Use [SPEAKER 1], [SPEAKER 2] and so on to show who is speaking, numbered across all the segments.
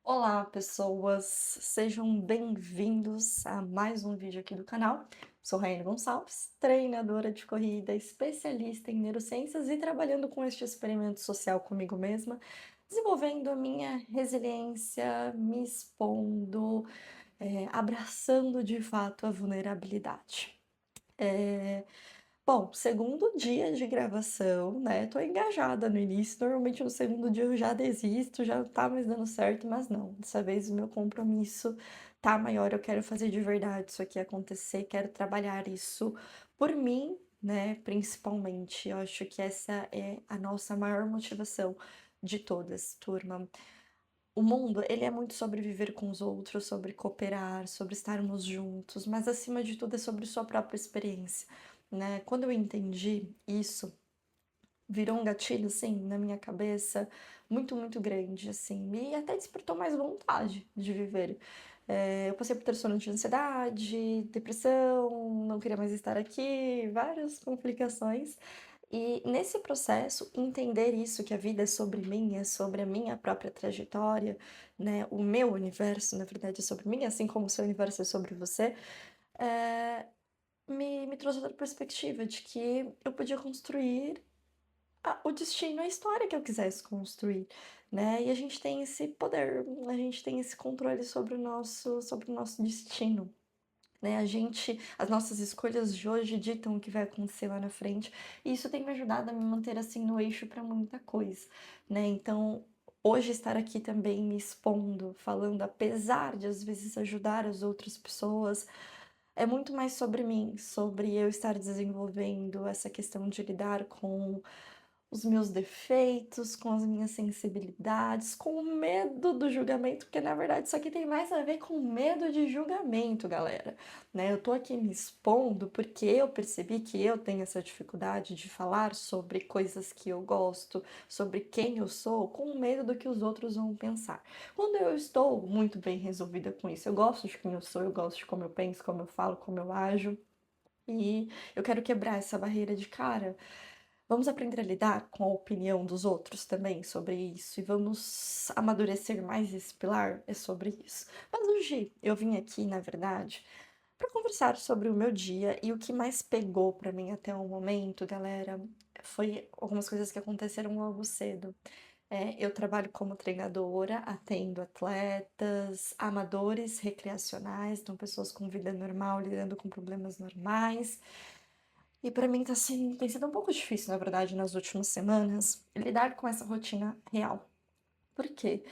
[SPEAKER 1] Olá, pessoas! Sejam bem-vindos a mais um vídeo aqui do canal. Sou Raiane Gonçalves, treinadora de corrida, especialista em neurociências e trabalhando com este experimento social comigo mesma, desenvolvendo a minha resiliência, me expondo, abraçando de fato a vulnerabilidade. Eh, Bom, segundo dia de gravação, né, tô engajada no início, normalmente no segundo dia eu já desisto, já não tá mais dando certo, mas não, dessa vez o meu compromisso tá maior, eu quero fazer de verdade isso aqui acontecer, quero trabalhar isso por mim, né, principalmente. Eu acho que essa é a nossa maior motivação de todas, turma. O mundo, ele é muito sobre viver com os outros, sobre cooperar, sobre estarmos juntos, mas acima de tudo é sobre sua própria experiência, né? Quando eu entendi isso, virou um gatilho, assim, na minha cabeça, muito grande, assim, e até despertou mais vontade de viver. Eu passei por transtorno de ansiedade, depressão, não queria mais estar aqui, várias complicações. E nesse processo, entender isso, que a vida é sobre mim, é sobre a minha própria trajetória, né? O meu universo, na verdade, é sobre mim, assim como o seu universo é sobre você, eh, me trouxe outra perspectiva de que eu podia construir o destino, a história que eu quisesse construir, né? E a gente tem esse poder, a gente tem esse controle sobre o nosso destino, né? As nossas escolhas de hoje ditam o que vai acontecer lá na frente, e isso tem me ajudado a me manter assim no eixo para muita coisa, né? Então, hoje estar aqui também me expondo, falando, apesar de às vezes ajudar as outras pessoas, é muito mais sobre mim, sobre eu estar desenvolvendo essa questão de lidar com os meus defeitos, com as minhas sensibilidades, com o medo do julgamento, porque na verdade isso aqui tem mais a ver com medo de julgamento, galera, né? Eu tô aqui me expondo porque eu percebi que eu tenho essa dificuldade de falar sobre coisas que eu gosto, sobre quem eu sou, com medo do que os outros vão pensar. Quando eu estou muito bem resolvida com isso, eu gosto de quem eu sou, eu gosto de como eu penso, como eu falo, como eu ajo, e eu quero quebrar essa barreira de cara. Vamos aprender a lidar com a opinião dos outros também sobre isso e vamos amadurecer mais esse pilar? É sobre isso. Mas hoje eu vim aqui, na verdade, para conversar sobre o meu dia e o que mais pegou para mim até o momento, galera, foi algumas coisas que aconteceram logo cedo. Eu trabalho como treinadora, atendo atletas, amadores recreacionais, então pessoas com vida normal, lidando com problemas normais. E pra mim tem sido um pouco difícil, na verdade, nas últimas semanas, lidar com essa rotina real. Por quê?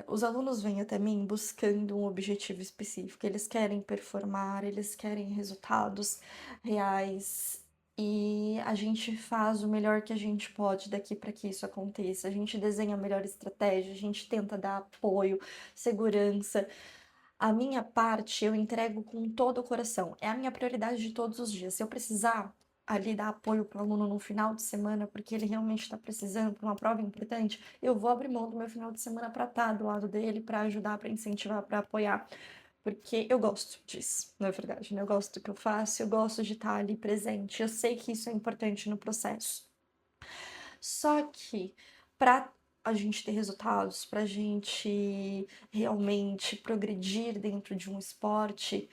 [SPEAKER 1] Os alunos vêm até mim buscando um objetivo específico, eles querem performar, eles querem resultados reais, e a gente faz o melhor que a gente pode daqui para que isso aconteça. A gente desenha a melhor estratégia, a gente tenta dar apoio, segurança. A minha parte eu entrego com todo o coração, é a minha prioridade de todos os dias. Se eu precisar ali dar apoio para o aluno no final de semana, porque ele realmente está precisando para uma prova importante, eu vou abrir mão do meu final de semana para estar do lado dele, para ajudar, para incentivar, para apoiar, porque eu gosto disso, na verdade, né? Eu gosto do que eu faço, eu gosto de estar ali presente, eu sei que isso é importante no processo. Só que para a gente ter resultados, para a gente realmente progredir dentro de um esporte,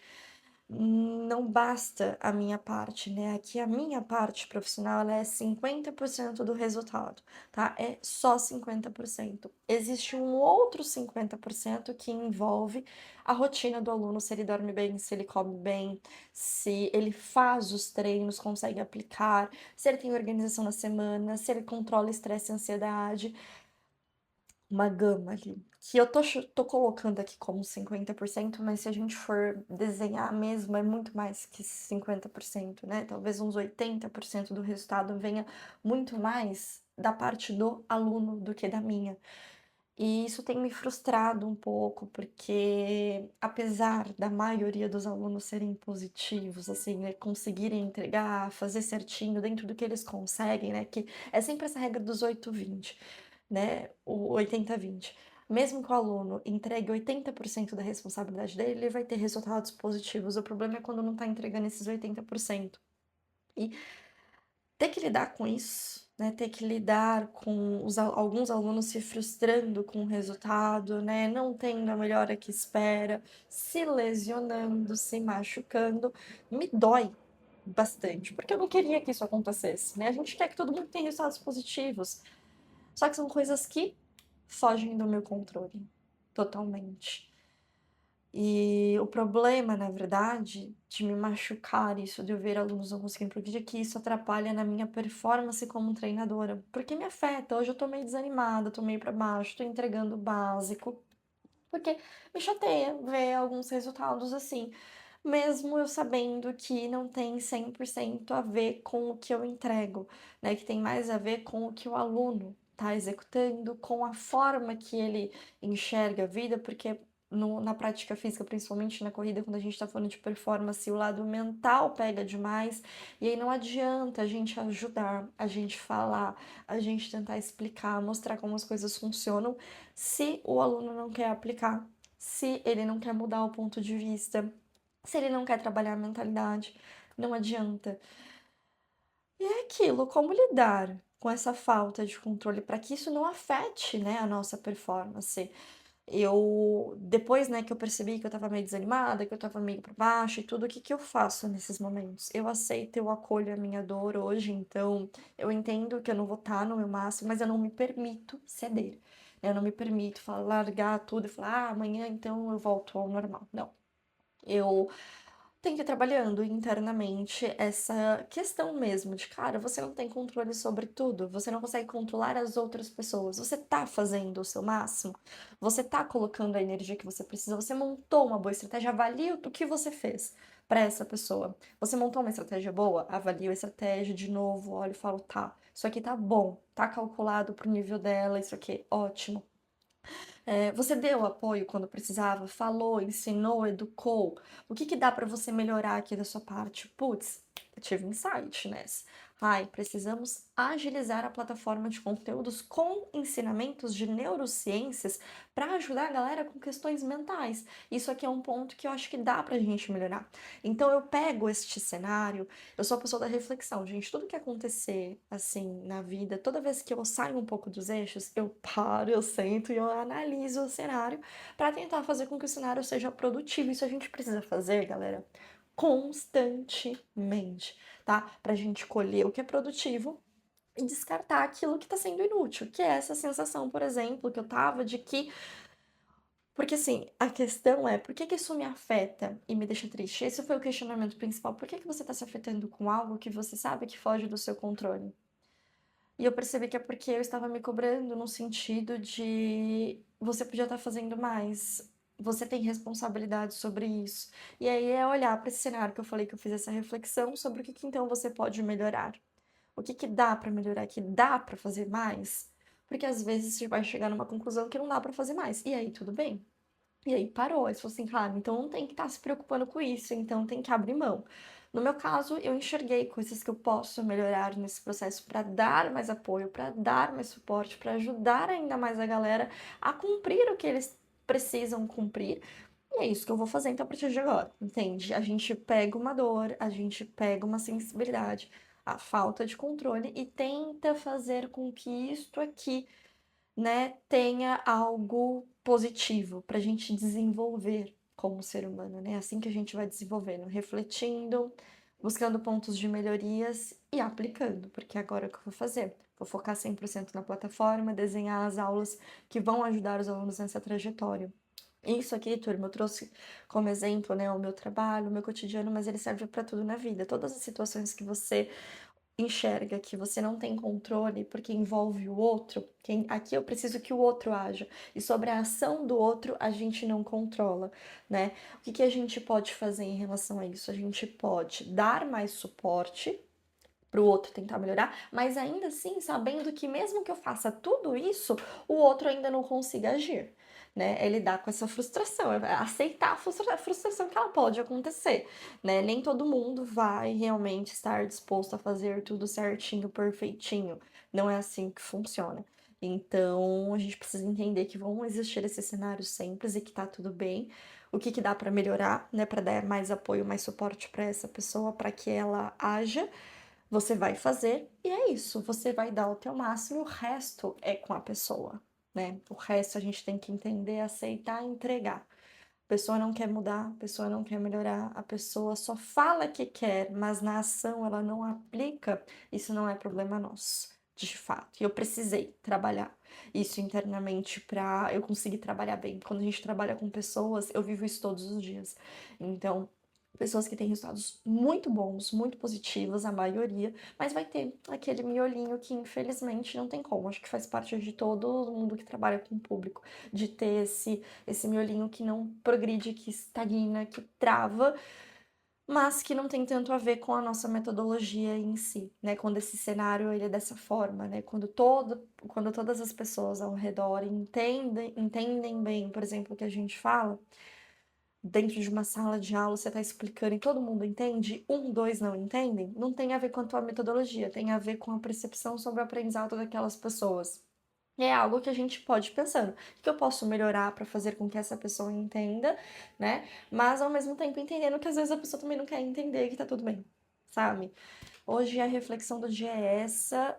[SPEAKER 1] não basta a minha parte, né? Aqui a minha parte profissional, ela é 50% do resultado, tá? É só 50%. Existe um outro 50% que envolve a rotina do aluno, se ele dorme bem, se ele come bem, se ele faz os treinos, consegue aplicar, se ele tem organização na semana, se ele controla estresse e ansiedade, uma gama ali, que eu tô colocando aqui como 50%, mas se a gente for desenhar mesmo, é muito mais que 50%, né, talvez uns 80% do resultado venha muito mais da parte do aluno do que da minha. E isso tem me frustrado um pouco, porque apesar da maioria dos alunos serem positivos, assim, né, conseguirem entregar, fazer certinho dentro do que eles conseguem, né, que é sempre essa regra dos 8-20, né, o 80-20. Mesmo que o aluno entregue 80% da responsabilidade dele, ele vai ter resultados positivos. O problema é quando não está entregando esses 80%. E ter que lidar com isso né, ter que lidar com alguns alunos se frustrando com o resultado, né, não tendo a melhora que espera, se lesionando, se machucando, me dói bastante, porque eu não queria que isso acontecesse, né? A gente quer que todo mundo tenha resultados positivos, só que são coisas que fogem do meu controle, totalmente. E o problema, na verdade, de me machucar, isso de eu ver alunos não conseguindo progredir, é que isso atrapalha na minha performance como treinadora, porque me afeta. Hoje eu tô meio desanimada, tô meio pra baixo, tô entregando o básico, porque me chateia ver alguns resultados assim, mesmo eu sabendo que não tem 100% a ver com o que eu entrego, né, que tem mais a ver com o que o aluno está executando, com a forma que ele enxerga a vida, porque na prática física, principalmente na corrida, quando a gente está falando de performance, o lado mental pega demais, e aí não adianta a gente ajudar, a gente falar, a gente tentar explicar, mostrar como as coisas funcionam, se o aluno não quer aplicar, se ele não quer mudar o ponto de vista, se ele não quer trabalhar a mentalidade, não adianta. E é aquilo, como lidar com essa falta de controle para que isso não afete, né, a nossa performance. Eu, depois, né, que eu percebi que eu estava meio desanimada, que eu estava meio para baixo e tudo, o que que eu faço nesses momentos? Eu aceito, eu acolho a minha dor hoje, então eu entendo que eu não vou estar no meu máximo, mas eu não me permito ceder. Eu não me permito largar tudo e falar, ah, amanhã então eu volto ao normal. Não. Eu tenho que ir trabalhando internamente essa questão mesmo de, cara, você não tem controle sobre tudo, você não consegue controlar as outras pessoas, você tá fazendo o seu máximo, você tá colocando a energia que você precisa, você montou uma boa estratégia, avalie o que você fez para essa pessoa. Você montou uma estratégia boa? Avalie a estratégia de novo, olha e falo, tá, isso aqui tá bom, tá calculado pro nível dela, isso aqui, ótimo. Você deu apoio quando precisava, falou, ensinou, educou. O que que dá para você melhorar aqui da sua parte? Putz, eu tive um insight nessa. Ai, precisamos agilizar a plataforma de conteúdos com ensinamentos de neurociências para ajudar a galera com questões mentais. Isso aqui é um ponto que eu acho que dá pra gente melhorar. Então eu pego este cenário, eu sou a pessoa da reflexão, gente. Tudo que acontecer assim na vida, toda vez que eu saio um pouco dos eixos, eu paro, eu sento e eu analiso o cenário para tentar fazer com que o cenário seja produtivo. Isso a gente precisa fazer, galera, constantemente, tá? Pra gente colher o que é produtivo e descartar aquilo que tá sendo inútil, que é essa sensação, por exemplo, que eu tava de que porque assim, a questão é, por que que isso me afeta e me deixa triste? Esse foi o questionamento principal. Por que que você está se afetando com algo que você sabe que foge do seu controle? E eu percebi que é porque eu estava me cobrando no sentido de você podia estar fazendo mais, você tem responsabilidade sobre isso. E aí é olhar para esse cenário que eu falei que eu fiz essa reflexão sobre o que que então você pode melhorar. O que que dá para melhorar, que dá para fazer mais? Porque às vezes você vai chegar numa conclusão que não dá para fazer mais. E aí tudo bem. E aí parou, aí você falou assim, claro, então não tem que estar se preocupando com isso, então tem que abrir mão. No meu caso, eu enxerguei coisas que eu posso melhorar nesse processo para dar mais apoio, para dar mais suporte, para ajudar ainda mais a galera a cumprir o que eles precisam cumprir. E é isso que eu vou fazer então a partir de agora, entende? A gente pega uma dor, a gente pega uma sensibilidade, a falta de controle e tenta fazer com que isto aqui, né, tenha algo positivo para a gente desenvolver como ser humano, né? Assim que a gente vai desenvolvendo, refletindo, buscando pontos de melhorias e aplicando, porque agora é o que eu vou fazer? Vou focar 100% na plataforma, desenhar as aulas que vão ajudar os alunos nessa trajetória. Isso aqui, turma, eu trouxe como exemplo, né, o meu trabalho, o meu cotidiano, mas ele serve para tudo na vida. Todas as situações que você enxerga que você não tem controle porque envolve o outro, aqui eu preciso que o outro haja. E sobre a ação do outro, a gente não controla, né? O que que a gente pode fazer em relação a isso? A gente pode dar mais suporte para o outro tentar melhorar, mas ainda assim sabendo que mesmo que eu faça tudo isso, o outro ainda não consiga agir, né? É lidar com essa frustração, é aceitar a frustração que ela pode acontecer, né? Nem todo mundo vai realmente estar disposto a fazer tudo certinho, perfeitinho. Não é assim que funciona. Então, a gente precisa entender que vão existir esses cenários sempre e que tá tudo bem. O que que dá para melhorar, né, para dar mais apoio, mais suporte para essa pessoa, para que ela haja, Você vai fazer e é isso, você vai dar o teu máximo e o resto é com a pessoa, né. O resto a gente tem que entender, aceitar e entregar. A pessoa não quer mudar, a pessoa não quer melhorar, a pessoa só fala que quer, mas na ação ela não aplica, isso não é problema nosso, de fato. E eu precisei trabalhar isso internamente para eu conseguir trabalhar bem. Quando a gente trabalha com pessoas, eu vivo isso todos os dias. Então, pessoas que têm resultados muito bons, muito positivos, a maioria, mas vai ter aquele miolinho que infelizmente não tem como. Acho que faz parte de todo mundo que trabalha com o público, de ter esse miolinho que não progride, que estagna, que trava, mas que não tem tanto a ver com a nossa metodologia em si, né? Quando esse cenário ele é dessa forma, né? Quando todas as pessoas ao redor entendem bem, por exemplo, o que a gente fala, dentro de uma sala de aula você está explicando e todo mundo entende, um, dois não entendem, não tem a ver com a tua metodologia, tem a ver com a percepção sobre o aprendizado daquelas pessoas. É algo que a gente pode ir pensando, o que eu posso melhorar para fazer com que essa pessoa entenda, né? Mas ao mesmo tempo entendendo que às vezes a pessoa também não quer entender e que tá tudo bem, sabe? Hoje a reflexão do dia é essa.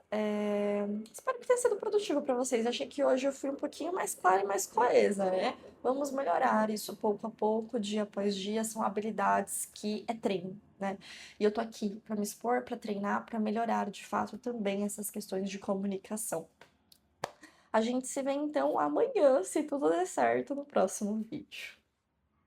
[SPEAKER 1] Espero que tenha sido produtivo para vocês. Achei que hoje eu fui um pouquinho mais clara e mais coesa, né? Vamos melhorar isso pouco a pouco, dia após dia. São habilidades que é treino, né? E eu tô aqui para me expor, para treinar, para melhorar de fato também essas questões de comunicação. A gente se vê então amanhã, se tudo der certo, no próximo vídeo.